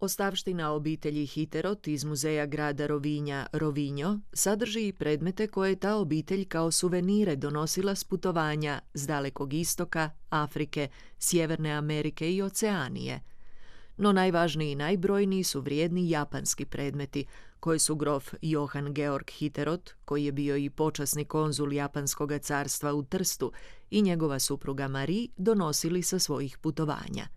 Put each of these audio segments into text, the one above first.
Ostavština obitelji Hiterot iz muzeja grada Rovinja Rovinjo sadrži i predmete koje je ta obitelj kao suvenire donosila s putovanja s Dalekog istoka, Afrike, Sjeverne Amerike i Oceanije. No najvažniji i najbrojniji su vrijedni japanski predmeti, koje su grof Johann Georg Hiterot, koji je bio i počasni konzul Japanskog carstva u Trstu, i njegova supruga Marie donosili sa svojih putovanja.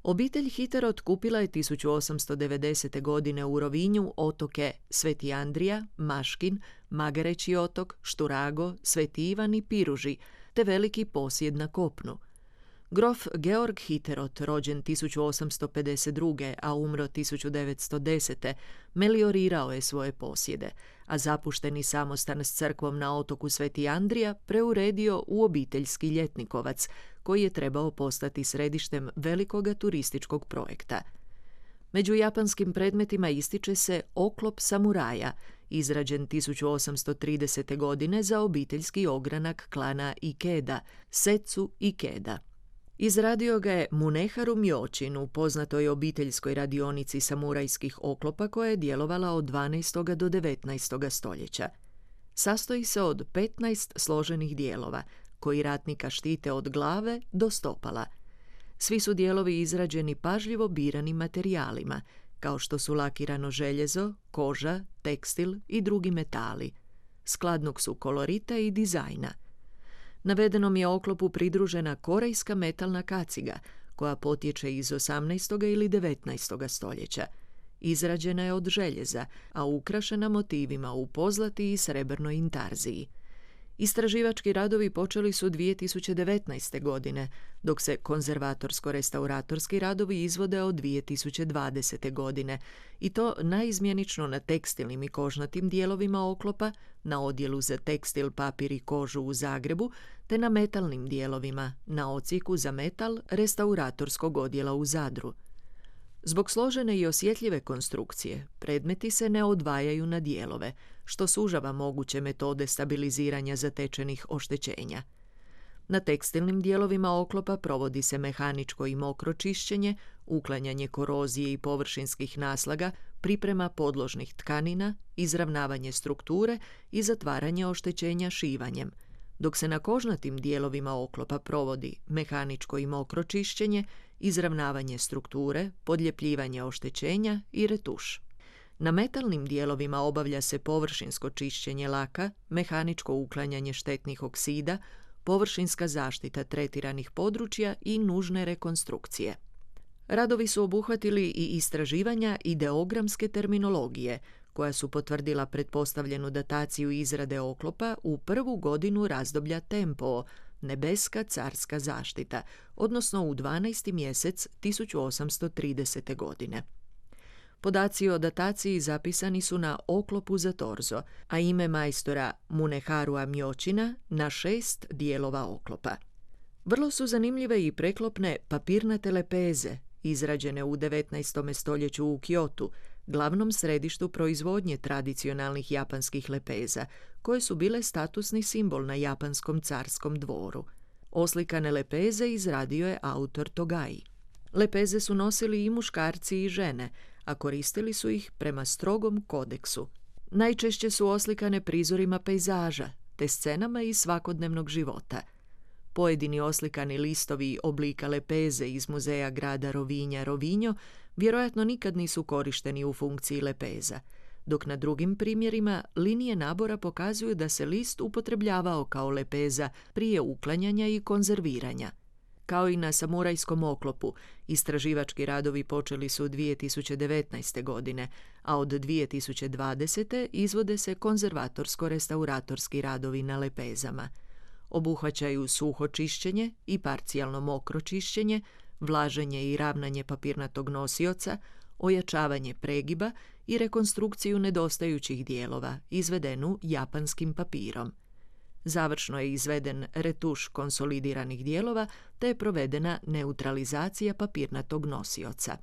Obitelj Hiterot kupila je 1890. godine u Rovinju otoke Sveti Andrija, Maškin, Magareći otok, Šturago, Sveti Ivan i Piruži, te veliki posjed na kopnu. Grof Georg Hiterot, rođen 1852. a umro 1910. meliorirao je svoje posjede, a zapušteni samostan s crkvom na otoku Sveti Andrija preuredio u obiteljski ljetnikovac, koji je trebao postati središtem velikoga turističkog projekta. Među japanskim predmetima ističe se oklop samuraja, izrađen 1830. godine za obiteljski ogranak klana Ikeda, Setsu Ikeda. Izradio ga je Muneharu Mjočin u poznatoj obiteljskoj radionici samurajskih oklopa koja je djelovala od 12. do 19. stoljeća. Sastoji se od 15 složenih dijelova, koji ratnika štite od glave do stopala. Svi su dijelovi izrađeni pažljivo biranim materijalima, kao što su lakirano željezo, koža, tekstil i drugi metali. Skladnog su kolorita i dizajna. Navedenom je oklopu pridružena korejska metalna kaciga, koja potječe iz 18. ili 19. stoljeća. Izrađena je od željeza, a ukrašena motivima u pozlati i srebrnoj intarziji. Istraživački radovi počeli su 2019. godine, dok se konzervatorsko-restauratorski radovi izvode od 2020. godine, i to naizmjenično na tekstilnim i kožnatim dijelovima oklopa, na odjelu za tekstil, papir i kožu u Zagrebu, te na metalnim dijelovima, na odsjeku za metal restauratorskog odjela u Zadru. Zbog složene i osjetljive konstrukcije, predmeti se ne odvajaju na dijelove, što sužava moguće metode stabiliziranja zatečenih oštećenja. Na tekstilnim dijelovima oklopa provodi se mehaničko i mokro čišćenje, uklanjanje korozije i površinskih naslaga, priprema podložnih tkanina, izravnavanje strukture i zatvaranje oštećenja šivanjem, dok se na kožnatim dijelovima oklopa provodi mehaničko i mokro čišćenje, izravnavanje strukture, podljepljivanje oštećenja i retuš. Na metalnim dijelovima obavlja se površinsko čišćenje laka, mehaničko uklanjanje štetnih oksida, površinska zaštita tretiranih područja i nužne rekonstrukcije. Radovi su obuhvatili i istraživanja ideogramske terminologije, koja su potvrdila pretpostavljenu dataciju izrade oklopa u prvu godinu razdoblja Tempo, nebeska carska zaštita, odnosno u 12. mjesec 1830. godine. Podaci o dataciji zapisani su na oklopu za torzo, a ime majstora Muneharua Mjočina na 6 dijelova oklopa. Vrlo su zanimljive i preklopne papirnate lepeze, izrađene u 19. stoljeću u Kyotu, glavnom središtu proizvodnje tradicionalnih japanskih lepeza, koje su bile statusni simbol na japanskom carskom dvoru. Oslikane lepeze izradio je autor Togai. Lepeze su nosili i muškarci i žene, a koristili su ih prema strogom kodeksu. Najčešće su oslikane prizorima pejzaža, te scenama iz svakodnevnog života. Pojedini oslikani listovi oblika lepeze iz muzeja grada Rovinja Rovinjo vjerojatno nikad nisu korišteni u funkciji lepeza, dok na drugim primjerima linije nabora pokazuju da se list upotrebljavao kao lepeza prije uklanjanja i konzerviranja. Kao i na samurajskom oklopu, istraživački radovi počeli su 2019. godine, a od 2020. izvode se konzervatorsko-restauratorski radovi na lepezama. Obuhvaćaju suho čišćenje i parcijalno mokro čišćenje, vlaženje i ravnanje papirnatog nosioca, ojačavanje pregiba i rekonstrukciju nedostajućih dijelova, izvedenu japanskim papirom. Završno je izveden retuš konsolidiranih dijelova te je provedena neutralizacija papirnatog nosioca.